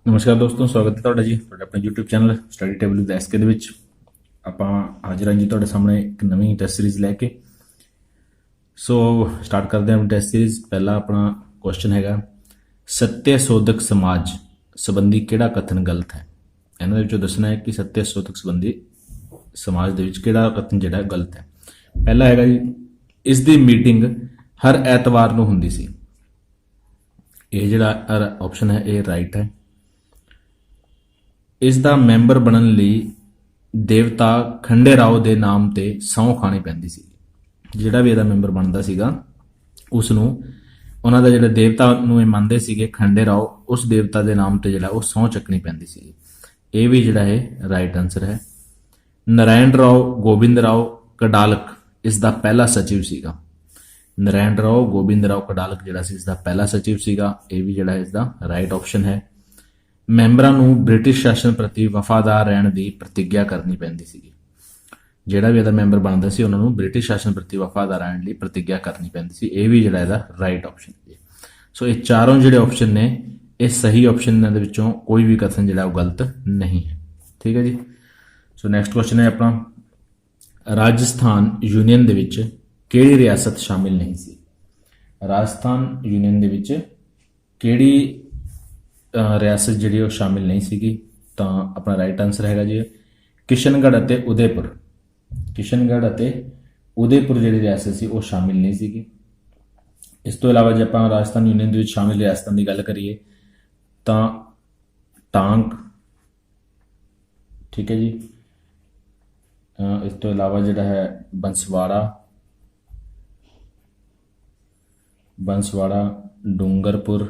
ਨਮਸਕਾਰ ਦੋਸਤੋ, ਸਵਾਗਤ ਹੈ ਤੁਹਾਡਾ ਜੀ ਤੁਹਾਡੇ ਆਪਣੇ YouTube channel study table with SK ਦੇ ਵਿੱਚ। ਆਪਾਂ ਹਾਜ਼ਰ ਹਾਂ ਜੀ ਤੁਹਾਡੇ ਸਾਹਮਣੇ ਇੱਕ ਨਵੀਂ ਟੈਸਟ ਸੀਰੀਜ਼ ਲੈ ਕੇ। ਸੋ ਸਟਾਰਟ ਕਰਦੇ ਹਾਂ ਟੈਸਟ ਸੀਰੀਜ਼। ਪਹਿਲਾ ਆਪਣਾ ਕੁਐਸਚਨ ਹੈਗਾ, ਸੱਤਿਆ ਸੋਧਕ ਸਮਾਜ ਸੰਬੰਧੀ ਕਿਹੜਾ ਕਥਨ ਗਲਤ ਹੈ। ਇਹਨਾਂ ਦੇ ਵਿੱਚੋਂ ਦੱਸਣਾ ਹੈ ਕਿ ਸੱਤਿਆ ਸੋਧਕ ਸੰਬੰਧੀ ਸਮਾਜ ਦੇ ਵਿੱਚ ਕਿਹੜਾ ਕਥਨ ਜਿਹੜਾ ਗਲਤ ਹੈ। ਪਹਿਲਾ ਹੈਗਾ ਜੀ, ਇਸ ਦੀ ਮੀਟਿੰਗ ਹਰ ਐਤਵਾਰ ਨੂੰ ਹੁੰਦੀ ਸੀ। ਇਹ ਜਿਹੜਾ ਆਪਸ਼ਨ ਹੈ ਇਹ ਰਾਈਟ ਹੈ। ਇਸ ਦਾ ਮੈਂਬਰ ਬਣਨ ਲਈ ਦੇਵਤਾ ਖੰਡੇ ਰਾਓ ਦੇ ਨਾਮ ਤੇ ਸਹੁੰ ਖਾਣੀ ਪੈਂਦੀ ਸੀ। ਜਿਹੜਾ ਵੀ ਇਹਦਾ ਮੈਂਬਰ ਬਣਦਾ ਸੀਗਾ ਉਸ ਨੂੰ ਉਹਨਾਂ ਦਾ ਜਿਹੜਾ ਦੇਵਤਾ ਨੂੰ ਇਹ ਮੰਨਦੇ ਸੀਗੇ ਖੰਡੇ ਰਾਓ, ਉਸ ਦੇਵਤਾ ਦੇ ਨਾਮ ਤੇ ਜਿਹੜਾ ਉਹ ਸਹੁੰ ਚੱਕਣੀ ਪੈਂਦੀ ਸੀ। ਇਹ ਵੀ ਜਿਹੜਾ ਹੈ ਰਾਈਟ ਆਨਸਰ ਹੈ। ਨਾਰਾਇਣ ਰਾਓ ਗੋਬਿੰਦ ਰਾਓ ਕਡਾਲਕ ਇਸ ਦਾ ਪਹਿਲਾ ਸਚਿਵ ਸੀਗਾ। ਨਾਰਾਇਣ ਰਾਓ ਗੋਬਿੰਦ ਰਾਓ ਕਡਾਲਕ ਜਿਹੜਾ ਸੀ ਇਸ ਦਾ ਪਹਿਲਾ ਸਚਿਵ ਸੀਗਾ। ਇਹ ਵੀ ਜਿਹੜਾ ਇਸ ਦਾ ਰਾਈਟ ਆਪਸ਼ਨ ਹੈ। ਮੈਂਬਰਾਂ ਨੂੰ ਬ੍ਰਿਟਿਸ਼ ਸ਼ਾਸਨ ਪ੍ਰਤੀ ਵਫਾਦਾਰ ਰਹਿਣ ਦੀ ਪ੍ਰਤੀਗਿਆ ਕਰਨੀ ਪੈਂਦੀ ਸੀਗੀ। ਜਿਹੜਾ ਵੀ ਇਹਦਾ ਮੈਂਬਰ ਬਣਦਾ ਸੀ ਉਹਨਾਂ ਨੂੰ ਬ੍ਰਿਟਿਸ਼ ਸ਼ਾਸਨ ਪ੍ਰਤੀ ਵਫਾਦਾਰ ਰਹਿਣ ਲਈ ਪ੍ਰਤੀਗਿਆ ਕਰਨੀ ਪੈਂਦੀ ਸੀ। ਇਹ ਵੀ ਜਿਹੜਾ ਇਹਦਾ ਰਾਈਟ ਆਪਸ਼ਨ ਹੈ। ਸੋ ਇਹ ਚਾਰੋਂ ਜਿਹੜੇ ਆਪਸ਼ਨ ਨੇ ਇਹ ਸਹੀ ਆਪਸ਼ਨ ਦੇ ਵਿੱਚੋਂ ਕੋਈ ਵੀ ਕਥਨ ਜਿਹੜਾ ਉਹ ਗਲਤ ਨਹੀਂ ਹੈ। ਠੀਕ ਹੈ ਜੀ। ਸੋ ਨੈਕਸਟ ਕੁਐਸਚਨ ਹੈ ਆਪਣਾ, ਰਾਜਸਥਾਨ ਯੂਨੀਅਨ ਦੇ ਵਿੱਚ ਕਿਹੜੀ ਰਿਆਸਤ ਸ਼ਾਮਿਲ ਨਹੀਂ ਸੀ। ਰਾਜਸਥਾਨ ਯੂਨੀਅਨ ਦੇ ਵਿੱਚ ਕਿਹੜੀ ਰਿਆਸਤ ਜਿਹੜੀ ਉਹ ਸ਼ਾਮਿਲ ਨਹੀਂ ਸੀਗੀ। ਤਾਂ ਆਪਣਾ ਰਾਈਟ ਆਨਸਰ ਹੈਗਾ ਜੀ ਕਿਸ਼ਨਗੜ੍ਹ ਅਤੇ ਉਦੈਪੁਰ। ਕਿਸ਼ਨਗੜ੍ਹ ਅਤੇ ਉਦੈਪੁਰ ਜਿਹੜੀ ਰਿਆਸਤ ਸੀ ਉਹ ਸ਼ਾਮਿਲ ਨਹੀਂ ਸੀਗੀ। ਇਸ ਤੋਂ ਇਲਾਵਾ ਜੇ ਆਪਾਂ ਰਾਜਸਥਾਨ ਯੂਨੀਅਨ ਦੇ ਵਿੱਚ ਸ਼ਾਮਿਲ ਰਿਆਸਤਾਂ ਦੀ ਗੱਲ ਕਰੀਏ ਤਾਂ ਟਾਂਕ, ਠੀਕ ਹੈ ਜੀ। ਇਸ ਤੋਂ ਇਲਾਵਾ ਜਿਹੜਾ ਹੈ ਬੰਸਵਾੜਾ, ਡੂੰਗਰਪੁਰ,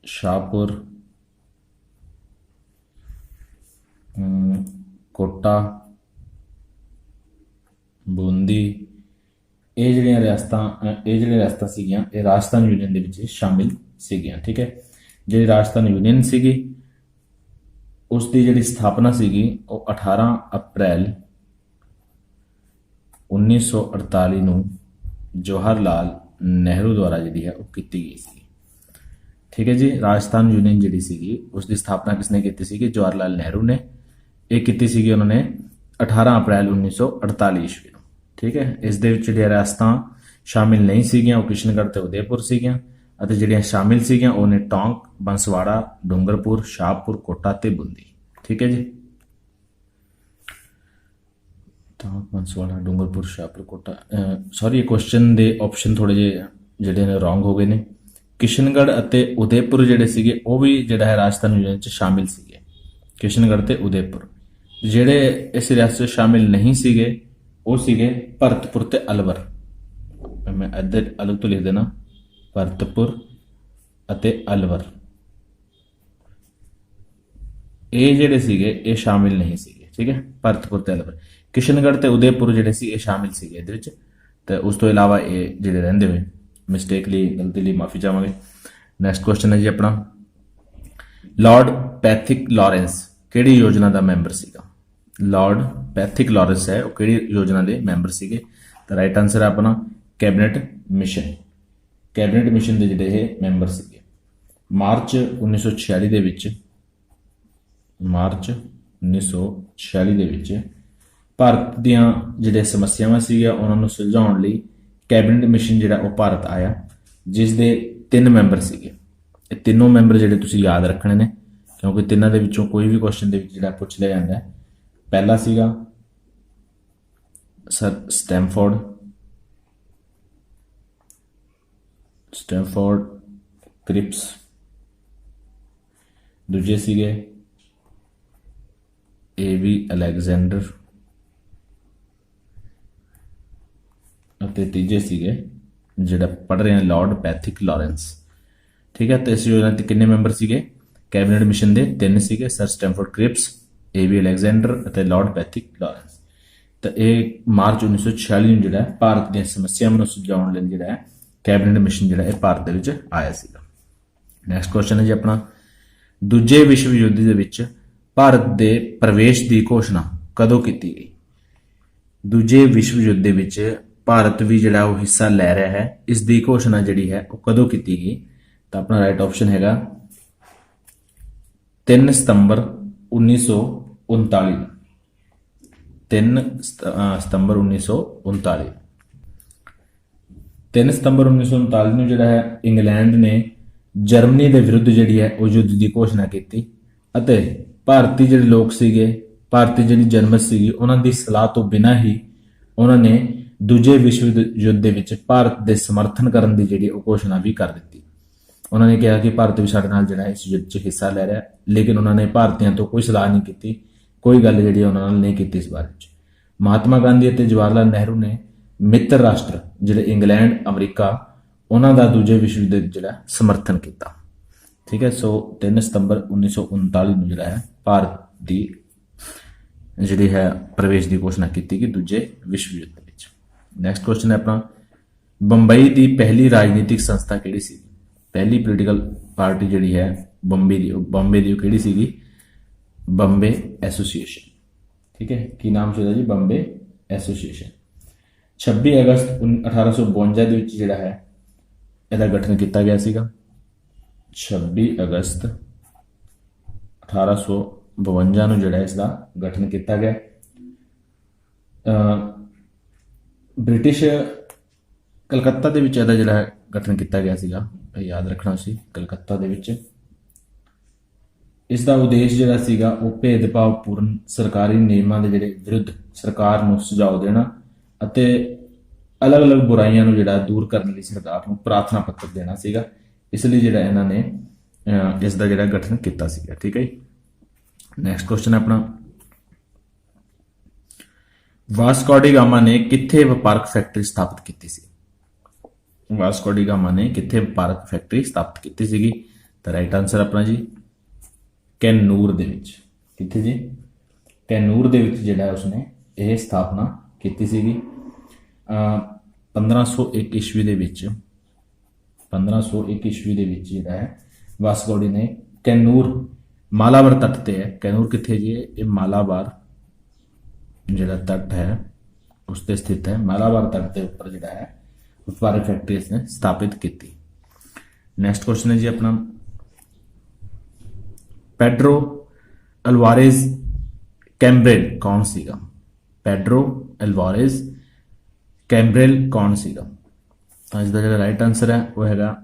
शाहपुर, कोटा, बूंदी, ਇਹ ਜਿਹੜੀਆਂ ਰਿਆਸਤਾਂ ਸੀਗੀਆਂ ਇਹ ਰਾਜਸਥਾਨ ਯੂਨੀਅਨ ਦੇ ਵਿੱਚ ਸ਼ਾਮਿਲ ਸੀਗੀਆਂ। ਠੀਕ ਹੈ। ਜਿਹੜੀ ਰਾਜਸਥਾਨ ਯੂਨੀਅਨ ਸੀਗੀ ਉਸ ਦੀ ਜਿਹੜੀ ਸਥਾਪਨਾ ਸੀਗੀ ਉਹ 18 ਅਪ੍ਰੈਲ 1948 ਨੂੰ ਜਵਾਹਰ ਲਾਲ ਨਹਿਰੂ ਦੁਆਰਾ ਜਿਹੜੀ ਹੈ ਉਹ ਕੀਤੀ ਗਈ ਸੀ। ਠੀਕ ਹੈ ਜੀ। ਰਾਜਸਥਾਨ ਯੂਨੀਅਨ ਜਿਹੜੀ ਸੀਗੀ ਉਸ ਦੀ ਸਥਾਪਨਾ ਕਿਸਨੇ ਕੀਤੀ ਸੀਗੀ? ਜਵਾਹਰ ਲਾਲ ਨਹਿਰੂ ਨੇ। ਇਹ ਕੀਤੀ ਸੀਗੀ ਉਹਨਾਂ ਨੇ 18 ਅਪ੍ਰੈਲ 1948 ਈਸਵੀ ਨੂੰ। ਠੀਕ ਹੈ। ਇਸ ਦੇ ਵਿੱਚ ਜਿਹੜੀਆਂ ਰਿਆਸਤਾਂ ਸ਼ਾਮਿਲ ਨਹੀਂ ਸੀਗੀਆਂ ਉਹ ਕਿਸ਼ਨਗੜ੍ਹ ਤੇ ਉਦੈਪੁਰ ਸੀਗੀਆਂ, ਅਤੇ ਜਿਹੜੀਆਂ ਸ਼ਾਮਿਲ ਸੀਗੀਆਂ ਉਹ ਨੇ ਟੋਂਕ, ਬੰਸਵਾੜਾ, ਡੂੰਗਰਪੁਰ, ਸ਼ਾਹਪੁਰ, ਕੋਟਾ ਤੇ ਬੂੰਦੀ। ਠੀਕ ਹੈ ਜੀ। ਟੋਂਕ, ਬੰਸਵਾੜਾ, ਡੂੰਗਰਪੁਰ, ਸ਼ਾਹਪੁਰ, ਕੋਟਾ। ਸੌਰੀ, ਇਹ ਕੁਐਸਚਨ ਦੇ ਆਪਸ਼ਨ ਥੋੜੇ ਜਿਹੇ ਜਿਹੜੇ ਨੇ ਰੋਂਗ ਹੋ ਗਏ ਨੇ। ਕਿਸ਼ਨਗੜ੍ਹ ਅਤੇ ਉਦੈਪੁਰ ਜਿਹੜੇ ਸੀਗੇ ਉਹ ਵੀ ਜਿਹੜਾ ਹੈ ਰਾਜਸਥਾਨ ਯੂਨੀਅਨ 'ਚ ਸ਼ਾਮਿਲ ਸੀਗੇ। ਕਿਸ਼ਨਗੜ੍ਹ ਤੇ ਉਦੈਪੁਰ। ਜਿਹੜੇ ਇਸ ਰਿਆਸਤ 'ਚ ਸ਼ਾਮਿਲ ਨਹੀਂ ਸੀਗੇ ਉਹ ਸੀਗੇ ਭਰਤਪੁਰ ਤੇ ਅਲਵਰ। ਮੈਂ ਇੱਧਰ ਅਲੱਗ ਤੋਂ ਲਿਖ ਦੇਣਾ, ਭਰਤਪੁਰ ਅਤੇ ਅਲਵਰ। ਇਹ ਜਿਹੜੇ ਸੀਗੇ ਇਹ ਸ਼ਾਮਿਲ ਨਹੀਂ ਸੀਗੇ। ਠੀਕ ਹੈ। ਭਰਤਪੁਰ ਤੇ ਅਲਵਰ। ਕਿਸ਼ਨਗੜ੍ਹ ਤੇ ਉਦੈਪੁਰ ਜਿਹੜੇ ਸੀ ਇਹ ਸ਼ਾਮਿਲ ਸੀਗੇ ਇਹਦੇ ਵਿੱਚ। ਤੇ ਉਸ ਤੋਂ ਇਲਾਵਾ ਇਹ ਜਿਹੜੇ ਰਹਿੰਦੇ ਹੋਏ ਮਿਸਟੇਕ ਲਈ, ਗਲਤੀ ਲਈ ਮਾਫੀ ਚਾਹਾਂਗੇ। ਨੈਕਸਟ ਕੁਐਸਚਨ ਹੈ ਜੀ ਆਪਣਾ, ਲਾਰਡ ਪੈਥਿਕ ਲਾਰੈਂਸ ਕਿਹੜੀ ਯੋਜਨਾ ਦਾ ਮੈਂਬਰ ਸੀਗਾ। ਲਾਰਡ ਪੈਥਿਕ ਲਾਰੈਂਸ ਹੈ ਉਹ ਕਿਹੜੀ ਯੋਜਨਾ ਦੇ ਮੈਂਬਰ ਸੀਗੇ? ਤਾਂ ਰਾਈਟ ਆਨਸਰ ਹੈ ਆਪਣਾ ਕੈਬਨਿਟ ਮਿਸ਼ਨ। ਕੈਬਨਿਟ ਮਿਸ਼ਨ ਦੇ ਜਿਹੜੇ ਇਹ ਮੈਂਬਰ ਸੀਗੇ। ਮਾਰਚ 1946 ਦੇ ਵਿੱਚ ਭਾਰਤ ਦੀਆਂ ਜਿਹੜੇ ਸਮੱਸਿਆਵਾਂ ਸੀਗੀਆਂ ਉਹਨਾਂ ਨੂੰ ਸੁਲਝਾਉਣ ਲਈ ਕੈਬਨਿਟ ਮਿਸ਼ਨ ਜਿਹੜਾ ਉਹ ਭਾਰਤ ਆਇਆ, ਜਿਸ ਦੇ 3 ਮੈਂਬਰ ਸੀਗੇ। ਇਹ ਤਿੰਨੋਂ ਮੈਂਬਰ ਜਿਹੜੇ ਤੁਸੀਂ ਯਾਦ ਰੱਖਣੇ ਨੇ ਕਿਉਂਕਿ ਤਿੰਨਾਂ ਦੇ ਵਿੱਚੋਂ ਕੋਈ ਵੀ ਕੁਐਸਚਨ ਦੇ ਵਿੱਚ ਜਿਹੜਾ ਪੁੱਛ ਲਿਆ ਜਾਂਦਾ ਹੈ। ਪਹਿਲਾ ਸੀਗਾ ਸਰ ਸਟੈਮਫੋਰਡ ਕ੍ਰਿਪਸ। ਦੂਜੇ ਸੀਗੇ ਏਵੀ ਅਲੈਗਜ਼ੈਂਡਰ ਅਤੇ ਤੀਜੇ ਸੀਗੇ ਜਿਹੜਾ ਪੜ੍ਹ ਰਹੇ ਹਾਂ ਲਾਰਡ ਪੈਥਿਕ ਲਾਰੈਂਸ। ਠੀਕ ਹੈ। ਤੇ ਇਸ ਯੋਜਨਾ ਦੇ ਕਿੰਨੇ ਮੈਂਬਰ ਸੀਗੇ? ਕੈਬਨਿਟ ਮਿਸ਼ਨ ਦੇ 3 ਸੀਗੇ, ਸਰ ਸਟੈਮਫੋਰਡ ਕ੍ਰਿਪਸ, ਏਵੀ ਅਲੈਗਜ਼ੈਂਡਰ ਅਤੇ ਲਾਰਡ ਪੈਥਿਕ ਲਾਰੈਂਸ। ਤਾਂ ਇਹ ਮਾਰਚ 1946 ਨੂੰ ਜਿਹੜਾ ਭਾਰਤ ਦੀਆਂ ਸਮੱਸਿਆਵਾਂ ਨੂੰ ਸੁਲਝਾਉਣ ਲਈ ਜਿਹੜਾ ਹੈ ਕੈਬਨਿਟ ਮਿਸ਼ਨ ਜਿਹੜਾ ਇਹ ਭਾਰਤ ਦੇ ਵਿੱਚ ਆਇਆ ਸੀਗਾ। ਨੈਕਸਟ ਕੁਐਸਚਨ ਹੈ ਜੀ ਆਪਣਾ, ਦੂਜੇ ਵਿਸ਼ਵ ਯੁੱਧ ਦੇ ਵਿੱਚ ਭਾਰਤ ਦੇ ਪ੍ਰਵੇਸ਼ ਦੀ ਘੋਸ਼ਣਾ ਕਦੋਂ ਕੀਤੀ ਗਈ? ਦੂਜੇ ਵਿਸ਼ਵ ਯੁੱਧ ਦੇ ਵਿੱਚ ਭਾਰਤ ਵੀ ਜਿਹੜਾ ਉਹ ਹਿੱਸਾ ਲੈ ਰਿਹਾ ਹੈ, ਇਸ ਦੀ ਘੋਸ਼ਣਾ ਜਿਹੜੀ ਹੈ ਉਹ ਕਦੋਂ ਕੀਤੀ ਗਈ? ਤਾਂ ਆਪਣਾ ਰਾਈਟ ਆਪਸ਼ਨ ਹੈਗਾ 3 ਸਤੰਬਰ 1939 3 ਸਤੰਬਰ 1939 3 ਸਤੰਬਰ 1939 ਨੂੰ ਜਿਹੜਾ ਹੈ ਇੰਗਲੈਂਡ ਨੇ ਜਰਮਨੀ ਦੇ ਵਿਰੁੱਧ ਜਿਹੜੀ ਹੈ ਉਹ ਯੁੱਧ ਦੀ ਘੋਸ਼ਣਾ ਕੀਤੀ ਅਤੇ ਭਾਰਤੀ ਜਿਹੜੇ ਲੋਕ ਸੀਗੇ, ਭਾਰਤੀ ਜਿਹੜੀ ਜਨਮਤ ਸੀਗੀ, ਉਹਨਾਂ ਦੀ ਸਲਾਹ ਤੋਂ ਬਿਨਾਂ ਹੀ ਉਹਨਾਂ ਨੇ ਦੂਜੇ ਵਿਸ਼ਵ ਯੁੱਧ ਦੇ ਵਿੱਚ ਭਾਰਤ ਦੇ ਸਮਰਥਨ ਕਰਨ ਦੀ ਜਿਹੜੀ ਉਹ ਘੋਸ਼ਣਾ ਵੀ ਕਰ ਦਿੱਤੀ। ਉਹਨਾਂ ਨੇ ਕਿਹਾ ਕਿ ਭਾਰਤ ਵੀ ਸਾਡੇ ਨਾਲ ਜਿਹੜਾ ਇਸ ਯੁੱਧ 'ਚ ਹਿੱਸਾ ਲੈ ਰਿਹਾ, ਲੇਕਿਨ ਉਹਨਾਂ ਨੇ ਭਾਰਤੀਆਂ ਤੋਂ ਕੋਈ ਸਲਾਹ ਨਹੀਂ ਕੀਤੀ, ਕੋਈ ਗੱਲ ਜਿਹੜੀ ਉਹਨਾਂ ਨਾਲ ਨਹੀਂ ਕੀਤੀ ਇਸ ਬਾਰੇ 'ਚ। ਮਹਾਤਮਾ ਗਾਂਧੀ ਅਤੇ ਜਵਾਹਰ ਲਾਲ ਨਹਿਰੂ ਨੇ ਮਿੱਤਰ ਰਾਸ਼ਟਰ ਜਿਹੜੇ ਇੰਗਲੈਂਡ, ਅਮਰੀਕਾ, ਉਹਨਾਂ ਦਾ ਦੂਜੇ ਵਿਸ਼ਵ ਯੁੱਧ ਵਿੱਚ ਜਿਹੜਾ ਸਮਰਥਨ ਕੀਤਾ। ਠੀਕ ਹੈ, ਸੋ 3 ਸਤੰਬਰ 1939 ਨੂੰ ਜਿਹੜਾ ਹੈ ਭਾਰਤ ਦੀ ਜਿਹੜੀ ਹੈ ਪ੍ਰਵੇਸ਼ ਦੀ ਘੋਸ਼ਣਾ ਕੀਤੀ ਕਿ ਦੂਜੇ ਵਿਸ਼ਵ ਯੁੱਧ ਵਿੱਚ। ਨੈਕਸਟ ਕੁਐਸਚਨ ਹੈ ਆਪਣਾ, ਬੰਬਈ ਦੀ ਪਹਿਲੀ ਰਾਜਨੀਤਿਕ ਸੰਸਥਾ ਕਿਹੜੀ ਸੀ? ਪਹਿਲੀ ਪੋਲੀਟੀਕਲ ਪਾਰਟੀ ਜਿਹੜੀ ਹੈ ਬੰਬੇ ਦੀ ਉਹ ਕਿਹੜੀ ਸੀਗੀ? ਬੰਬੇ ਐਸੋਸੀਏਸ਼ਨ। ਠੀਕ ਹੈ, ਕੀ ਨਾਮ ਸੀ ਉਹਦਾ ਜੀ? ਬੰਬੇ ਐਸੋਸੀਏਸ਼ਨ। 26 ਅਗਸਤ 1852 ਦੇ ਵਿੱਚ ਜਿਹੜਾ ਹੈ ਇਹਦਾ ਗਠਨ ਕੀਤਾ ਗਿਆ ਸੀਗਾ। 26 ਅਗਸਤ 1852 ਨੂੰ ਜਿਹੜਾ ਇਸ ਦਾ ਗਠਨ ਕੀਤਾ ਗਿਆ। ਬ੍ਰਿਟਿਸ਼ ਕਲਕੱਤਾ ਦੇ ਵਿੱਚ ਇਹਦਾ ਜਿਹੜਾ ਗਠਨ ਕੀਤਾ ਗਿਆ ਸੀਗਾ, ਯਾਦ ਰੱਖਣਾ ਸੀ, ਕਲਕੱਤਾ ਦੇ ਵਿੱਚ। ਇਸ ਦਾ ਉਦੇਸ਼ ਜਿਹੜਾ ਸੀਗਾ ਉਹ ਭੇਦਭਾਵਪੂਰਨ ਸਰਕਾਰੀ ਨਿਯਮਾਂ ਦੇ ਜਿਹੜੇ ਵਿਰੁੱਧ ਸਰਕਾਰ ਨੂੰ ਸੁਝਾਅ ਦੇਣਾ ਅਤੇ ਅਲੱਗ-ਅਲੱਗ ਬੁਰਾਈਆਂ ਨੂੰ ਜਿਹੜਾ ਦੂਰ ਕਰਨ ਲਈ ਸਰਕਾਰ ਨੂੰ ਪ੍ਰਾਰਥਨਾ ਪੱਤਰ ਦੇਣਾ ਸੀਗਾ। ਇਸ ਲਈ ਜਿਹੜਾ ਇਹਨਾਂ ਨੇ ਇਸ ਦਾ ਜਿਹੜਾ ਗਠਨ ਕੀਤਾ ਸੀਗਾ। ਠੀਕ ਹੈ ਜੀ। ਨੈਕਸਟ ਕੁਐਸਚਨ ਹੈ ਆਪਣਾ, ਵਾਸਕੋ ਡੀ ਗਾਮਾ ਨੇ ਕਿੱਥੇ ਵਪਾਰਕ ਫੈਕਟਰੀ ਸਥਾਪਿਤ ਕੀਤੀ ਸੀ? ਵਾਸਕੋ ਡੀ ਗਾਮਾ ਨੇ ਕਿੱਥੇ ਵਪਾਰਕ ਫੈਕਟਰੀ ਸਥਾਪਿਤ ਕੀਤੀ ਸੀਗੀ? ਤਾਂ ਰਾਈਟ ਆਨਸਰ ਆਪਣਾ ਜੀ ਕੈਨੂਰ ਦੇ ਵਿੱਚ। ਕਿੱਥੇ ਜੀ? ਕੈਨੂਰ ਦੇ ਵਿੱਚ ਜਿਹੜਾ ਉਸਨੇ ਇਹ ਸਥਾਪਨਾ ਕੀਤੀ ਸੀਗੀ। 1501 ਈਸਵੀ ਦੇ ਵਿੱਚ 1501 ਈਸਵੀ ਦੇ ਵਿੱਚ ਜਿਹੜਾ ਹੈ ਵਾਸਕੋ ਡੀ ਨੇ ਕੈਨੂਰ ਮਾਲਾਬਾਰ ਤੱਟ ਤੇ ਹੈ। ਕੈਨੂਰ ਕਿੱਥੇ ਜੀ? ਇਹ ਮਾਲਾਬਾਰ ਜਿਹੜਾ ਤੱਟ ਹੈ ਉਸ ਤੇ ਸਥਿਤ ਹੈ। ਮਾਲਾਬਾਰ ਤੱਟ ਦੇ ਉੱਪਰ ਜਿਹੜਾ ਹੈ ਵਪਾਰਕ ਫੈਕਟਰੀ ਇਸਨੇ ਸਥਾਪਿਤ ਕੀਤੀ। ਨੈਕਸਟ ਕੁਐਸਚਨ ਹੈ ਜੀ ਆਪਣਾ, ਪੈਡਰੋ ਅਲਵਾਰੇਜ਼ ਕੈਂਬਰੇਲ ਕੌਣ ਸੀਗਾ? ਪੈਡਰੋ ਅਲਵਾਰੇਜ਼ ਕੈਂਬਰੇਲ ਕੌਣ ਸੀਗਾ? ਤਾਂ ਇਸ ਦਾ ਜਿਹੜਾ ਰਾਈਟ ਆਨਸਰ ਹੈ ਉਹ ਹੈਗਾ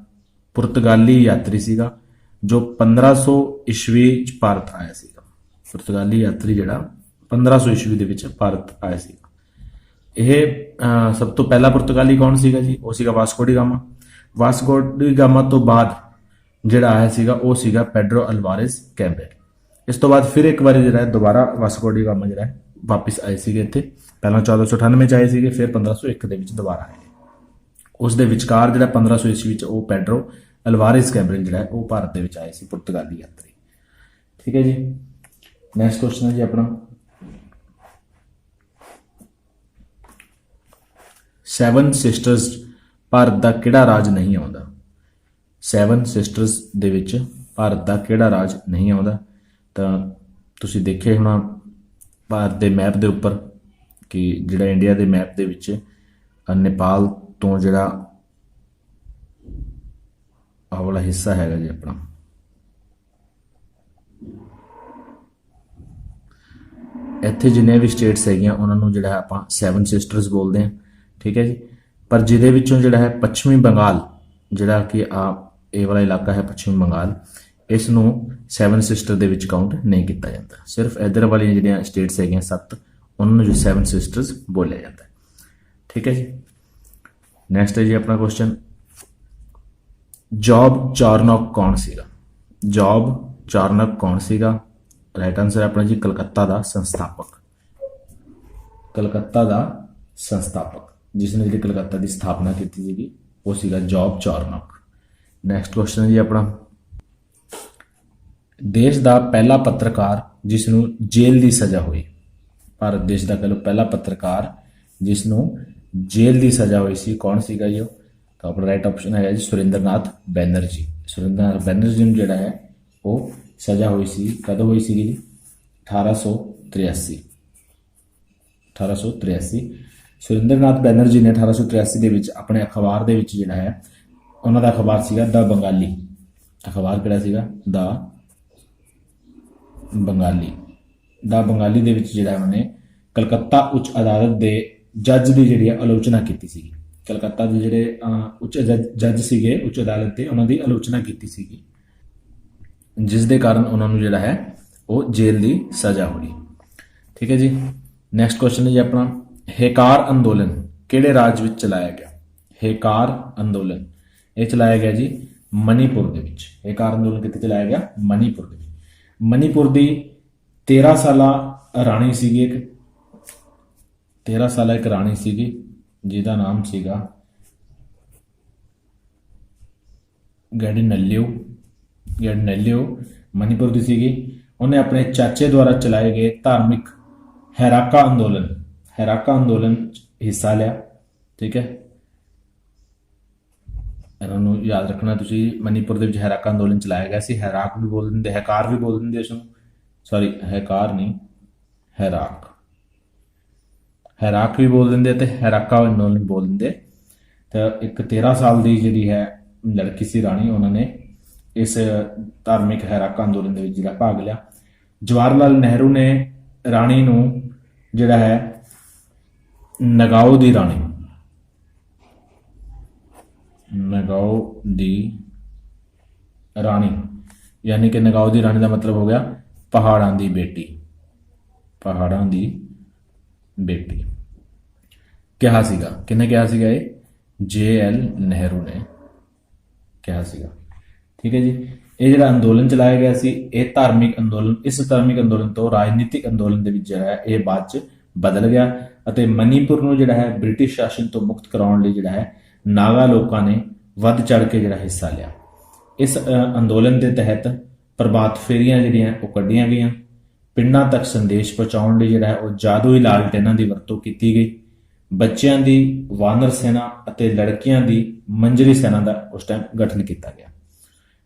ਪੁਰਤਗਾਲੀ ਯਾਤਰੀ ਸੀਗਾ ਜੋ 1500 ਈਸਵੀ ਚ ਭਾਰਤ ਆਇਆ ਸੀਗਾ। ਪੁਰਤਗਾਲੀ ਯਾਤਰੀ ਜਿਹੜਾ 1500 ਈਸਵੀ ਦੇ ਵਿੱਚ ਭਾਰਤ ਆਇਆ ਸੀਗਾ। ਇਹ ਸਭ ਤੋਂ ਪਹਿਲਾ ਪੁਰਤਗਾਲੀ ਕੌਣ ਸੀਗਾ ਜੀ? ਉਹ ਸੀਗਾ Vasco da Gama. Vasco da Gama ਤੋਂ ਬਾਅਦ ਜਿਹੜਾ ਆਇਆ ਸੀਗਾ ਉਹ ਸੀਗਾ ਪੈਡਰੋ ਅਲਵਾਰੇਜ਼ ਕੈਂਬਰੇਲ। ਇਸ ਤੋਂ ਬਾਅਦ ਫਿਰ ਇੱਕ ਵਾਰੀ ਜਿਹੜਾ ਦੁਬਾਰਾ ਵਾਸਕੋ ਡੀ ਗਾਮਾ ਜਿਹੜਾ ਵਾਪਿਸ ਆਏ ਸੀਗੇ ਇੱਥੇ। ਪਹਿਲਾਂ 1498 ਚ ਆਏ ਸੀਗੇ, ਫਿਰ 1501 ਦੇ ਵਿੱਚ ਦੁਬਾਰਾ ਆਏ। ਉਸ ਦੇ ਵਿਚਕਾਰ ਜਿਹੜਾ 1500 ਈਸਵੀ ਵਿੱਚ ਉਹ ਪੈਡਰੋ ਅਲਵਾਰੇਜ਼ ਕੈਂਬਰੇਲ ਜਿਹੜਾ ਉਹ ਭਾਰਤ ਦੇ ਵਿੱਚ ਆਏ ਸੀ, ਪੁਰਤਗਾਲੀ ਯਾਤਰੀ। ਠੀਕ ਹੈ ਜੀ। ਨੈਕਸਟ ਕੁਐਸਚਨ ਹੈ ਜੀ ਆਪਣਾ, 7 ਸਿਸਟਰਸ ਭਾਰਤ ਦਾ ਕਿਹੜਾ ਰਾਜ ਨਹੀਂ ਆਉਂਦਾ? 7 ਸਿਸਟਰਸ ਦੇ ਵਿੱਚ ਭਾਰਤ ਦਾ ਕਿਹੜਾ ਰਾਜ ਨਹੀਂ ਆਉਂਦਾ? ਤਾਂ ਤੁਸੀਂ ਦੇਖਿਆ ਹੋਣਾ ਭਾਰਤ ਦੇ ਮੈਪ ਦੇ ਉੱਪਰ ਕਿ ਜਿਹੜਾ ਇੰਡੀਆ ਦੇ ਮੈਪ ਦੇ ਵਿੱਚ ਨੇਪਾਲ ਤੋਂ ਜਿਹੜਾ ਆਹ ਵਾਲਾ ਹਿੱਸਾ ਹੈਗਾ ਜੀ ਆਪਣਾ, ਇੱਥੇ ਜਿੰਨੇ ਵੀ ਸਟੇਟਸ ਹੈਗੀਆਂ ਉਹਨਾਂ ਨੂੰ ਜਿਹੜਾ ਆਪਾਂ 7 ਸਿਸਟਰਸ ਬੋਲਦੇ ਹਾਂ। ਠੀਕ ਹੈ ਜੀ। ਪਰ ਜਿਹਦੇ ਵਿੱਚੋਂ ਜਿਹੜਾ ਹੈ ਪੱਛਮੀ ਬੰਗਾਲ, ਜਿਹੜਾ ਕਿ ਇਹ ਵਾਲਾ ਇਲਾਕਾ ਹੈ ਪੱਛਮੀ ਬੰਗਾਲ, ਇਸ ਨੂੰ 7 ਸਿਸਟਰ ਦੇ ਵਿੱਚ ਕਾਊਂਟ ਨਹੀਂ ਕੀਤਾ ਜਾਂਦਾ। ਸਿਰਫ ਇੱਧਰ ਵਾਲੀਆਂ ਜਿਹੜੀਆਂ ਸਟੇਟਸ ਹੈਗੀਆਂ 7, ਉਹਨਾਂ ਨੂੰ ਜੋ 7 ਸਿਸਟਰਸ ਬੋਲਿਆ ਜਾਂਦਾ। ਠੀਕ ਹੈ ਜੀ। ਨੈਕਸਟ ਹੈ ਜੀ ਆਪਣਾ ਕੁਐਸਚਨ, ਜੌਬ ਚਾਰਨੌਕ ਕੌਣ ਸੀਗਾ? ਜੌਬ ਚਾਰਨੌਕ ਕੌਣ ਸੀਗਾ? ਰਾਈਟ ਆਨਸਰ ਆਪਣਾ ਜੀ ਕਲਕੱਤਾ ਦਾ ਸੰਸਥਾਪਕ। ਕਲਕੱਤਾ ਦਾ ਸੰਸਥਾਪਕ ਜਿਸ ਨੇ ਜਿਹੜੀ ਕਲਕੱਤਾ ਦੀ ਸਥਾਪਨਾ ਕੀਤੀ ਸੀਗੀ ਉਹ ਸੀਗਾ ਜੌਬ ਚਾਰਨੌਕ। ਨੈਕਸਟ ਕੁਐਸਚਨ ਹੈ ਜੀ ਆਪਣਾ, ਦੇਸ਼ ਦਾ ਪਹਿਲਾ ਪੱਤਰਕਾਰ ਜਿਸ ਨੂੰ ਜੇਲ੍ਹ ਦੀ ਸਜ਼ਾ ਹੋਈ? ਭਾਰਤ ਦੇਸ਼ ਦਾ ਪਹਿਲਾ ਪੱਤਰਕਾਰ ਜਿਸ ਨੂੰ ਜੇਲ੍ਹ ਦੀ ਸਜ਼ਾ ਹੋਈ ਸੀ ਕੌਣ ਸੀਗਾ ਜੀ? ਤਾਂ ਆਪਣਾ ਰਾਈਟ ਆਪਸ਼ਨ ਹੈ ਜੀ ਸੁਰਿੰਦਰਨਾਥ ਬੈਨਰਜੀ। ਸੁਰਿੰਦਰਨਾਥ ਬੈਨਰਜੀ ਨੂੰ ਜਿਹੜਾ ਹੈ ਉਹ ਸਜ਼ਾ ਹੋਈ ਸੀ, ਕਦੋਂ ਹੋਈ ਸੀਗੀ ਜੀ? 1883। 1883 ਸੁਰਿੰਦਰਨਾਥ ਬੈਨਰਜੀ ਨੇ 1883 ਦੇ ਵਿੱਚ ਆਪਣੇ ਅਖਬਾਰ ਦੇ ਵਿੱਚ ਜਿਹੜਾ ਹੈ, ਉਹਨਾਂ ਦਾ ਅਖਬਾਰ ਸੀਗਾ ਦ ਬੰਗਾਲੀ। ਅਖਬਾਰ ਕਿਹੜਾ ਸੀਗਾ? ਦਾ ਬੰਗਾਲੀ। ਦਾ ਬੰਗਾਲੀ ਦੇ ਵਿੱਚ ਜਿਹੜਾ ਉਹਨੇ ਕਲਕੱਤਾ ਉੱਚ ਅਦਾਲਤ ਦੇ ਜੱਜ ਦੀ ਜਿਹੜੀ ਆਲੋਚਨਾ ਕੀਤੀ ਸੀਗੀ। ਕਲਕੱਤਾ ਦੇ ਜਿਹੜੇ ਉੱਚ ਜੱਜ ਸੀਗੇ ਉੱਚ ਅਦਾਲਤ ਦੇ, ਉਹਨਾਂ ਦੀ ਆਲੋਚਨਾ ਕੀਤੀ ਸੀਗੀ, ਜਿਸ ਦੇ ਕਾਰਨ ਉਹਨਾਂ ਨੂੰ ਜਿਹੜਾ ਹੈ ਉਹ ਜੇਲ੍ਹ ਦੀ ਸਜ਼ਾ ਹੋਈ। ਠੀਕ ਹੈ ਜੀ। ਨੈਕਸਟ ਕੁਐਸਚਨ ਹੈ ਜੀ ਆਪਣਾ, ਹੇਕਾਰ ਅੰਦੋਲਨ ਕਿਹੜੇ ਰਾਜ ਵਿੱਚ ਚਲਾਇਆ ਗਿਆ? ਹੇਕਾਰ ਅੰਦੋਲਨ ਇਹ ਚਲਾਇਆ ਗਿਆ ਜੀ ਮਣੀਪੁਰ ਦੇ ਵਿੱਚ। ਹੇਕਾਰ ਅੰਦੋਲਨ ਕਿੱਥੇ ਚਲਾਇਆ ਗਿਆ? ਮਣੀਪੁਰ ਦੇ ਵਿੱਚ। ਮਣੀਪੁਰ ਦੀ 13 ਸਾਲਾ ਰਾਣੀ ਸੀਗੀ, ਇੱਕ 13 ਸਾਲਾ ਇੱਕ ਰਾਣੀ ਸੀਗੀ ਜਿਹਦਾ ਨਾਮ ਸੀਗਾ ਗੈਡੀਨੈਲਿਓ। ਗੈਡੀਨੈਲਿਓ ਮਣੀਪੁਰ ਦੀ ਸੀਗੀ। ਉਹਨੇ ਆਪਣੇ ਚਾਚੇ ਦੁਆਰਾ ਚਲਾਏ ਗਏ ਧਾਰਮਿਕ ਹੈਰਾਕਾ ਅੰਦੋਲਨ 'ਚ ਹਿੱਸਾ ਲਿਆ। ਠੀਕ ਹੈ, ਇਹਨਾਂ ਨੂੰ ਯਾਦ ਰੱਖਣਾ ਤੁਸੀਂ। ਮਣੀਪੁਰ ਦੇ ਵਿੱਚ ਹੈਰਾਕਾ ਅੰਦੋਲਨ ਚਲਾਇਆ ਗਿਆ ਸੀ। ਹੈਰਾਕ ਵੀ ਬੋਲ ਦਿੰਦੇ, ਹੈਕਾਰ ਵੀ ਬੋਲ ਦਿੰਦੇ ਇਸ ਨੂੰ, ਸੌਰੀ ਹੈਕਾਰ ਨਹੀਂ, ਹੈਰਾਕ ਵੀ ਬੋਲ ਦਿੰਦੇ ਤੇ ਹੈਰਾਕਾ ਅੰਦੋਲਨ ਵੀ ਬੋਲ ਦਿੰਦੇ। ਤਾਂ ਇੱਕ 13 ਸਾਲ ਦੀ ਜਿਹੜੀ ਹੈ ਲੜਕੀ ਸੀ ਰਾਣੀ, ਉਹਨਾਂ ਨੇ ਇਸ ਧਾਰਮਿਕ ਹੈਰਾਕਾ ਅੰਦੋਲਨ ਦੇ ਵਿੱਚ ਜਿਹੜਾ ਭਾਗ ਲਿਆ। ਜਵਾਹਰ ਲਾਲ ਨਹਿਰੂ ਨੇ ਰਾਣੀ ਨੂੰ ਜਿਹੜਾ ਹੈ ਨਗਾਓ ਦੀ ਰਾਣੀ ਯਾਨੀ ਕਿ ਨਗਾਓ ਦੀ ਰਾਣੀ ਦਾ ਮਤਲਬ ਹੋ ਗਿਆ ਪਹਾੜਾਂ ਦੀ ਬੇਟੀ ਕਿਹਾ ਸੀਗਾ। ਕਿਹਨੇ ਕਿਹਾ ਸੀਗਾ? ਇਹ JL ਨਹਿਰੂ ਨੇ ਕਿਹਾ ਸੀਗਾ। ਠੀਕ ਹੈ ਜੀ। ਇਹ ਜਿਹੜਾ ਅੰਦੋਲਨ ਚਲਾਇਆ ਗਿਆ ਸੀ, ਇਹ ਧਾਰਮਿਕ ਅੰਦੋਲਨ, ਇਸ ਧਾਰਮਿਕ ਅੰਦੋਲਨ ਤੋਂ ਰਾਜਨੀਤਿਕ ਅੰਦੋਲਨ ਦੇ ਵਿੱਚ ਜਿਹੜਾ ਹੈ ਇਹ ਬਾਅਦ ਚ ਬਦਲ ਗਿਆ ਅਤੇ ਮਣੀਪੁਰ ਨੂੰ ਜਿਹੜਾ ਹੈ ਬ੍ਰਿਟਿਸ਼ ਸ਼ਾਸਨ ਤੋਂ ਮੁਕਤ ਕਰਾਉਣ ਲਈ ਜਿਹੜਾ ਹੈ ਨਾਗਾ ਲੋਕਾਂ ਨੇ ਵੱਧ ਚੜ ਕੇ ਜਿਹੜਾ ਹਿੱਸਾ ਲਿਆ। ਇਸ ਅੰਦੋਲਨ ਦੇ ਤਹਿਤ ਪ੍ਰਭਾਤ ਫੇਰੀਆਂ ਜਿਹੜੀਆਂ ਉਹ ਕੱਢੀਆਂ ਗਈਆਂ। ਪਿੰਡਾਂ ਤੱਕ ਸੰਦੇਸ਼ ਪਹੁੰਚਾਉਣ ਲਈ ਜਿਹੜਾ ਹੈ ਉਹ ਜਾਦੂਈ ਲਾਲਟੈਨਾਂ ਦੀ ਵਰਤੋਂ ਕੀਤੀ ਗਈ। ਬੱਚਿਆਂ ਦੀ ਵਾਨਰ ਸੈਨਾ ਅਤੇ ਲੜਕੀਆਂ ਦੀ ਮੰਜਰੀ ਸੈਨਾ ਦਾ ਉਸ ਟਾਈਮ ਗਠਨ ਕੀਤਾ ਗਿਆ।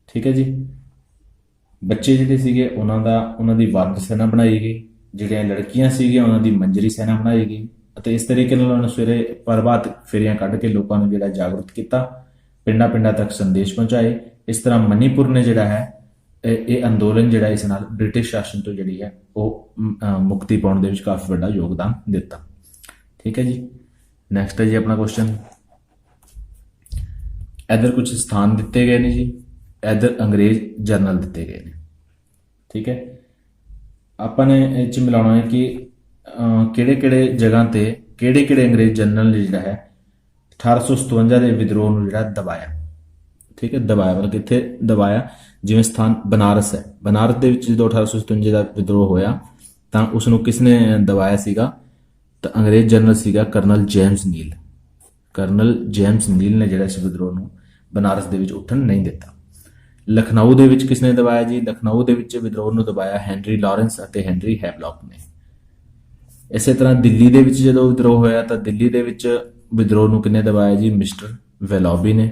ਠੀਕ ਹੈ ਜੀ। ਬੱਚੇ ਜਿਹੜੇ ਸੀਗੇ ਉਹਨਾਂ ਦੀ ਵਾਨਰ ਸੈਨਾ ਬਣਾਈ ਗਈ, ਜਿਹੜੀਆਂ ਲੜਕੀਆਂ ਸੀਗੀਆਂ ਉਹਨਾਂ ਦੀ ਮੰਜਰੀ ਸੈਨਾ ਬਣਾਈ ਗਈ ਅਤੇ ਇਸ ਤਰੀਕੇ ਨਾਲ ਉਹਨਾਂ ਸਵੇਰੇ ਪ੍ਰਭਾਤ ਫੇਰੀਆਂ ਕੱਢ ਕੇ ਲੋਕਾਂ ਨੂੰ ਜਿਹੜਾ ਜਾਗਰੂਕ ਕੀਤਾ, ਪਿੰਡਾਂ ਤੱਕ ਸੰਦੇਸ਼ ਪਹੁੰਚਾਏ। ਇਸ ਤਰ੍ਹਾਂ ਮਣੀਪੁਰ ਨੇ ਜਿਹੜਾ ਹੈ ਇਹ ਅੰਦੋਲਨ ਜਿਹੜਾ ਇਸ ਨਾਲ ਬ੍ਰਿਟਿਸ਼ ਸ਼ਾਸਨ ਤੋਂ ਜਿਹੜੀ ਹੈ ਉਹ ਮੁਕਤੀ ਪਾਉਣ ਦੇ ਵਿੱਚ ਕਾਫੀ ਵੱਡਾ ਯੋਗਦਾਨ ਦਿੱਤਾ। ਠੀਕ ਹੈ ਜੀ। ਨੈਕਸਟ ਹੈ ਜੀ ਆਪਣਾ ਕੁਐਸਚਨ, ਇੱਧਰ ਕੁਝ ਸਥਾਨ ਦਿੱਤੇ ਗਏ ਨੇ ਜੀ, ਇੱਧਰ ਅੰਗਰੇਜ਼ ਜਰਨਲ ਦਿੱਤੇ ਗਏ ਨੇ। ਠੀਕ ਹੈ, ਆਪਾਂ ਨੇ ਇਹ 'ਚ ਮਿਲਾਉਣਾ ਹੈ ਕਿ ਕਿਹੜੇ ਜਗ੍ਹਾ ਤੇ ਕਿਹੜੇ ਅੰਗਰੇਜ਼ ਜਰਨਲ ਨੇ ਜਿਹੜਾ ਹੈ 1857 ਦੇ ਵਿਦਰੋਹ ਨੂੰ ਜਿਹੜਾ ਦਬਾਇਆ। ਠੀਕ ਹੈ, ਦਬਾਇਆ ਮਤਲਬ ਕਿੱਥੇ ਦਬਾਇਆ? ਜਿਵੇਂ ਸਥਾਨ ਬਨਾਰਸ ਹੈ, ਬਨਾਰਸ ਦੇ ਵਿੱਚ ਜਦੋਂ 1857 ਦਾ ਵਿਦਰੋਹ ਹੋਇਆ ਤਾਂ ਉਸ ਨੂੰ ਕਿਸ ਨੇ ਦਬਾਇਆ ਸੀਗਾ? ਤਾਂ ਅੰਗਰੇਜ਼ ਜਨਰਲ ਸੀਗਾ ਕਰਨਲ ਜੇਮਸ ਨੀਲ ਨੇ ਜਿਹੜਾ ਇਸ ਵਿਦਰੋਹ ਨੂੰ ਬਨਾਰਸ ਦੇ ਵਿੱਚ ਉੱਠਣ ਨਹੀਂ ਦਿੱਤਾ। ਲਖਨਊ ਦੇ ਵਿੱਚ ਕਿਸ ਨੇ ਦਬਾਇਆ ਜੀ? ਲਖਨਊ ਦੇ ਵਿੱਚ ਵਿਦਰੋਹ ਨੂੰ ਦਬਾਇਆ ਹੈਨਰੀ ਲਾਰੈਂਸ ਅਤੇ ਹੈਨਰੀ ਹੈਵਲੌਕ ਨੇ। ਇਸੇ ਤਰ੍ਹਾਂ ਦਿੱਲੀ ਦੇ ਵਿੱਚ ਜਦੋਂ ਵਿਦਰੋਹ ਹੋਇਆ ਤਾਂ ਦਿੱਲੀ ਦੇ ਵਿੱਚ ਵਿਦਰੋਹ ਨੂੰ ਕਿਹਨੇ ਦਬਾਇਆ ਜੀ? ਮਿਸਟਰ ਵੈਲੋਬੀ ਨੇ।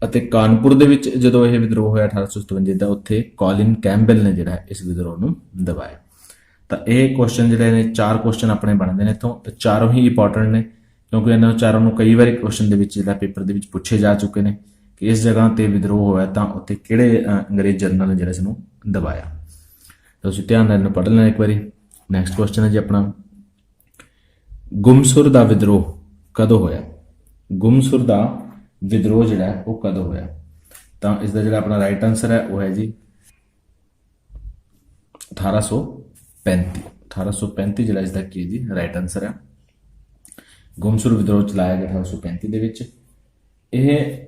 ਅਤੇ ਕਾਨਪੁਰ ਦੇ ਵਿੱਚ ਜਦੋਂ ਇਹ ਵਿਦਰੋਹ ਹੋਇਆ 1857 ਦਾ, ਉੱਥੇ ਕੌਲਿਨ ਕੈਂਪਬੈਲ ਨੇ ਜਿਹੜਾ ਇਸ ਵਿਦਰੋਹ ਨੂੰ ਦਬਾਇਆ। ਤਾਂ ਇਹ ਕੁਐਸਚਨ ਜਿਹੜੇ ਨੇ 4 ਕੁਐਸਚਨ ਆਪਣੇ ਬਣਦੇ ਨੇ ਇੱਥੋਂ, ਤੇ ਚਾਰੋਂ ਹੀ ਇੰਪੋਰਟੈਂਟ ਨੇ ਕਿਉਂਕਿ ਇਹਨਾਂ ਚਾਰਾਂ ਨੂੰ ਕਈ ਵਾਰੀ ਕੁਐਸਚਨ ਦੇ ਵਿੱਚ ਜਿਹੜਾ ਪੇਪਰ ਦੇ ਵਿੱਚ ਪੁੱਛੇ ਜਾ ਚੁੱਕੇ ਨੇ ਕਿ ਇਸ ਜਗ੍ਹਾ ਤੇ ਵਿਦਰੋਹ ਹੋਇਆ ਤਾਂ ਉੱਥੇ ਕਿਹੜੇ ਅੰਗਰੇਜ਼ ਜਨਰਲ ਨੇ ਜਿਹੜਾ ਇਸ ਨੂੰ ਦਬਾਇਆ। ਤੁਸੀਂ ਧਿਆਨ ਨਾਲ ਇਹਨੂੰ ਪੜ੍ਹ ਲੈਣਾ ਇੱਕ ਵਾਰੀ। ਨੈਕਸਟ ਕੁਐਸਚਨ ਹੈ ਜੀ ਆਪਣਾ, ਗੁਮਸੁਰ ਦਾ ਵਿਦਰੋਹ ਕਦੋਂ ਹੋਇਆ? ਗੁਮਸੁਰ ਦਾ ਵਿਦਰੋਹ ਜਿਹੜਾ ਉਹ ਕਦੋਂ ਹੋਇਆ? ਤਾਂ ਇਸ ਦਾ ਜਿਹੜਾ ਆਪਣਾ ਰਾਈਟ ਆਨਸਰ ਹੈ ਉਹ ਹੈ ਜੀ 1835 ਜਿਹੜਾ ਇਸ ਦਾ ਕੀ ਜੀ ਰਾਈਟ ਆਨਸਰ ਹੈ। ਗੁਮਸੁਰ ਵਿਦਰੋਹ ਚਲਾਇਆ ਗਿਆ 1835 ਦੇ ਵਿੱਚ। ਇਹ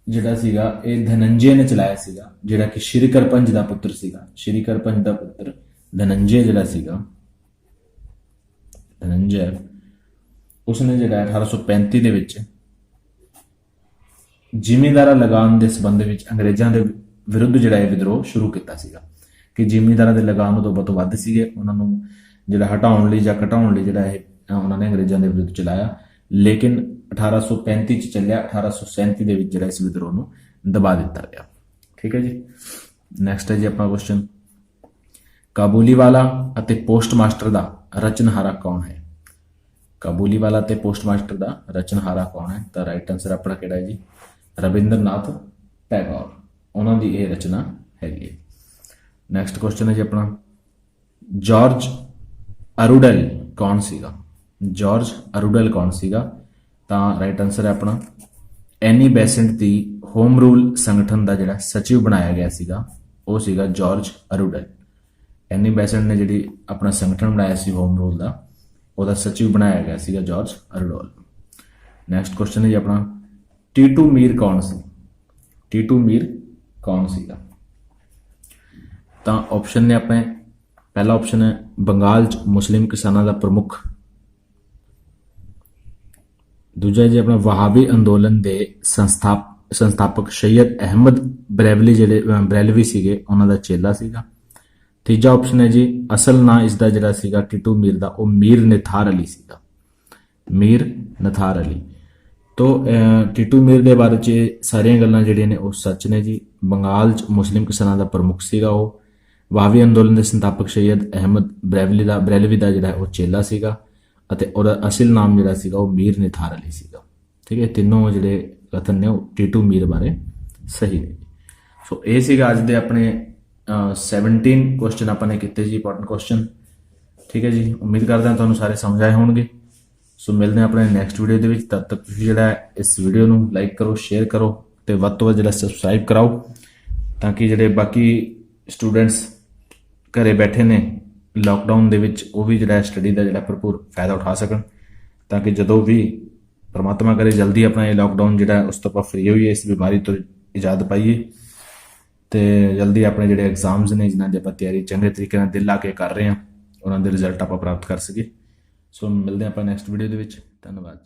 ਜਿਹੜਾ ਸੀਗਾ ਇਹ ਧਨੰਜੇ ਨੇ ਚਲਾਇਆ ਸੀਗਾ, ਜਿਹੜਾ ਕਿ ਸ਼੍ਰੀ ਕਰਪੰਜ ਦਾ ਪੁੱਤਰ ਸੀਗਾ। ਸ਼੍ਰੀ ਕਰਪੰਜ ਦਾ ਪੁੱਤਰ ਧਨੰਜੇ ਜਿਹੜਾ ਸੀਗਾ, ਧਨੰਜੇ, ਉਸਨੇ ਜਿਹੜਾ 1835 ਦੇ ਵਿੱਚ ਜ਼ਿਮੀਂਦਾਰਾਂ ਲਗਾਨ ਦੇ ਸੰਬੰਧ ਵਿੱਚ ਅੰਗਰੇਜ਼ਾਂ ਦੇ ਵਿਰੁੱਧ ਜਿਹੜਾ ਇਹ ਵਿਦਰੋਹ ਸ਼ੁਰੂ ਕੀਤਾ ਸੀਗਾ ਕਿ ਜ਼ਿਮੀਂਦਾਰਾਂ ਦੇ ਲਗਾਨ ਤੋਂ ਵੱਧ ਸੀਗੇ, ਉਹਨਾਂ ਨੂੰ ਜਿਹੜਾ ਹਟਾਉਣ ਲਈ ਜਾਂ ਘਟਾਉਣ ਲਈ ਜਿਹੜਾ ਇਹ ਉਹਨਾਂ ਨੇ ਅੰਗਰੇਜ਼ਾਂ ਦੇ ਵਿਰੁੱਧ ਚਲਾਇਆ। ਲੇਕਿਨ 1835 ਚ ਚੱਲਿਆ, 1837 ਦੇ ਵਿੱਚ ਜਿਹੜਾ ਇਸ ਵਿਦਰੋਹ ਨੂੰ ਦਬਾ ਦਿੱਤਾ ਗਿਆ। ਠੀਕ ਹੈ ਜੀ। ਨੈਕਸਟ ਹੈ ਜੀ ਆਪਣਾ ਕੁਐਸਚਨ, ਕਾਬੂਲੀਵਾਲਾ ਅਤੇ ਪੋਸਟਮਾਸਟਰ ਦਾ ਰਚਨਹਾਰਾ ਕੌਣ ਹੈ? ਕਾਬੂਲੀਵਾਲਾ ਤੇ ਪੋਸਟਮਾਸਟਰ ਦਾ ਰਚਨਹਾਰਾ ਕੌਣ ਹੈ? ਤਾਂ ਰਾਈਟ ਆਨਸਰ ਆਪਣਾ ਕਿਹੜਾ ਹੈ ਜੀ? ਰਵਿੰਦਰਨਾਥ ਟੈਗੋਰ, ਉਹਨਾਂ ਦੀ ਇਹ ਰਚਨਾ ਹੈਗੀ ਹੈ। ਨੈਕਸਟ ਕੁਐਸਚਨ ਹੈ ਜੀ ਆਪਣਾ, ਜਾਰਜ ਅਰੂਡਲ ਕੌਣ ਸੀਗਾ? ਜਾਰਜ ਅਰੂਡਲ ਕੌਣ ਸੀਗਾ? ਤਾਂ ਰਾਈਟ ਆਨਸਰ ਹੈ ਆਪਣਾ ਐਨੀ ਬੈਸੈਂਟ ਦੀ ਹੋਮ ਰੂਲ ਸੰਗਠਨ ਦਾ ਜਿਹੜਾ ਸਚਿਵ ਬਣਾਇਆ ਗਿਆ ਸੀਗਾ ਉਹ ਸੀਗਾ ਜਾਰਜ ਅਰੂਡਲ। ਐਨੀ ਬੈਸੈਂਟ ਨੇ ਜਿਹੜੀ ਆਪਣਾ ਸੰਗਠਨ ਬਣਾਇਆ ਸੀ ਹੋਮ ਰੂਲ ਦਾ, ਉਹਦਾ ਸਚਿਵ ਬਣਾਇਆ ਗਿਆ ਸੀਗਾ ਜਾਰਜ ਅਰੂਡਲ। ਨੈਕਸਟ ਕੁਐਸਚਨ ਹੈ ਜੀ ਆਪਣਾ, ਟੀਟੂ ਮੀਰ ਕੌਣ ਸੀ? ਟੀਟੂ ਮੀਰ ਕੌਣ ਸੀਗਾ? ਤਾਂ ਆਪਸ਼ਨ ਨੇ ਆਪਣੇ, ਪਹਿਲਾ ਆਪਸ਼ਨ ਹੈ ਬੰਗਾਲ 'ਚ ਮੁਸਲਿਮ ਕਿਸਾਨਾਂ ਦਾ ਪ੍ਰਮੁੱਖ। ਦੂਜਾ ਜੀ ਆਪਣਾ ਵਹਾਬੀ ਅੰਦੋਲਨ ਦੇ ਸੰਸਥਾਪਕ ਸੈਯਦ ਅਹਿਮਦ ਬਰੇਲਵੀ, ਜਿਹੜੇ ਬਰੇਲਵੀ ਸੀਗੇ, ਉਹਨਾਂ ਦਾ ਚੇਲਾ ਸੀਗਾ। ਤੀਜਾ ਆਪਸ਼ਨ ਹੈ ਜੀ ਅਸਲ ਨਾਂ ਇਸ ਦਾ ਜਿਹੜਾ ਸੀਗਾ ਟੀਟੂ ਮੀਰ ਦਾ, ਉਹ ਮੀਰ ਨਿਥਾਰ ਅਲੀ ਸੀਗਾ, ਮੀਰ ਨਿਥਾਰ ਅਲੀ। ਤੋ ਟੀਟੂ ਮੀਰ ਦੇ ਬਾਰੇ 'ਚ ਸਾਰੀਆਂ ਗੱਲਾਂ ਜਿਹੜੀਆਂ ਨੇ ਉਹ ਸੱਚ ਨੇ ਜੀ। ਬੰਗਾਲ 'ਚ ਮੁਸਲਿਮ ਕਿਸਾਨਾਂ ਦਾ ਪ੍ਰਮੁੱਖ ਸੀਗਾ ਉਹ, ਵਹਾਬੀ ਅੰਦੋਲਨ ਦੇ ਸੰਸਥਾਪਕ ਸੈਯਦ ਅਹਿਮਦ ਬਰੇਲਵੀ ਦਾ ਜਿਹੜਾ ਉਹ ਚੇਲਾ ਸੀਗਾ, ਅਤੇ ਉਹਦਾ ਅਸਲ ਨਾਮ ਜਿਹੜਾ ਸੀਗਾ ਉਹ ਮੀਰ ਨਿਥਾਰ ਅਲੀ ਸੀਗਾ। ਠੀਕ ਹੈ, ਤਿੰਨੋਂ ਜਿਹੜੇ ਕਥਨ ਨੇ ਉਹ ਟੀਟੂ ਮੀਰ ਬਾਰੇ ਸਹੀ ਨੇ। ਸੋ ਇਹ ਸੀਗਾ ਅੱਜ ਦੇ ਆਪਣੇ 17 ਕੁਐਸਚਨ ਆਪਾਂ ਨੇ ਕੀਤੇ ਜੀ, ਇੰਪੋਰਟੈਂਟ ਕੁਐਸਚਨ। ਠੀਕ ਹੈ ਜੀ, ਉਮੀਦ ਕਰਦੇ ਹਾਂ ਤੁਹਾਨੂੰ ਸਾਰੇ ਸਮਝ ਆਏ ਹੋਣਗੇ। ਸੋ ਮਿਲਦੇ ਹਾਂ ਆਪਣੇ ਨੈਕਸਟ ਵੀਡੀਓ ਦੇ ਵਿੱਚ। ਤਦ ਤੱਕ ਤੁਸੀਂ ਜਿਹੜਾ ਇਸ ਵੀਡੀਓ ਨੂੰ ਲਾਈਕ ਕਰੋ, ਸ਼ੇਅਰ ਕਰੋ, ਅਤੇ ਵੱਧ ਤੋਂ ਵੱਧ ਜਿਹੜਾ ਸਬਸਕ੍ਰਾਈਬ ਕਰਾਓ, ਤਾਂ ਕਿ ਜਿਹੜੇ ਬਾਕੀ ਸਟੂਡੈਂਟਸ ਘਰੇ ਬੈਠੇ ਨੇ ਲਾਕਡਾਊਨ ਦੇ ਵਿੱਚ, ਉਹ ਵੀ ਜਿਹੜਾ ਸਟੱਡੀ ਦਾ ਜਿਹੜਾ ਭਰਪੂਰ ਫਾਇਦਾ ਉਠਾ ਸਕਣ, ਤਾਂ ਕਿ ਜਦੋਂ ਵੀ ਪਰਮਾਤਮਾ ਕਰੇ ਜਲਦੀ ਆਪਣਾ ਇਹ ਲਾਕਡਾਊਨ ਜਿਹੜਾ ਉਸ ਤੋਂ ਆਪਾਂ ਫਰੀ ਹੋਈਏ, ਇਸ ਬਿਮਾਰੀ ਤੋਂ ਇਜਾਦ ਪਾਈਏ, ਅਤੇ ਜਲਦੀ ਆਪਣੇ ਜਿਹੜੇ ਐਗਜ਼ਾਮਸ ਨੇ ਜਿਨ੍ਹਾਂ ਦੀ ਆਪਾਂ ਤਿਆਰੀ ਚੰਗੇ ਤਰੀਕੇ ਨਾਲ ਦਿਲ ਲਾ ਕੇ ਕਰ ਰਹੇ ਹਾਂ, ਉਹਨਾਂ ਦੇ ਰਿਜ਼ਲਟ ਆਪਾਂ ਪ੍ਰਾਪਤ ਕਰ ਸਕੀਏ। ਸੋ ਮਿਲਦੇ ਹਾਂ ਆਪਾਂ ਨੈਕਸਟ ਵੀਡੀਓ ਦੇ ਵਿੱਚ। ਧੰਨਵਾਦ।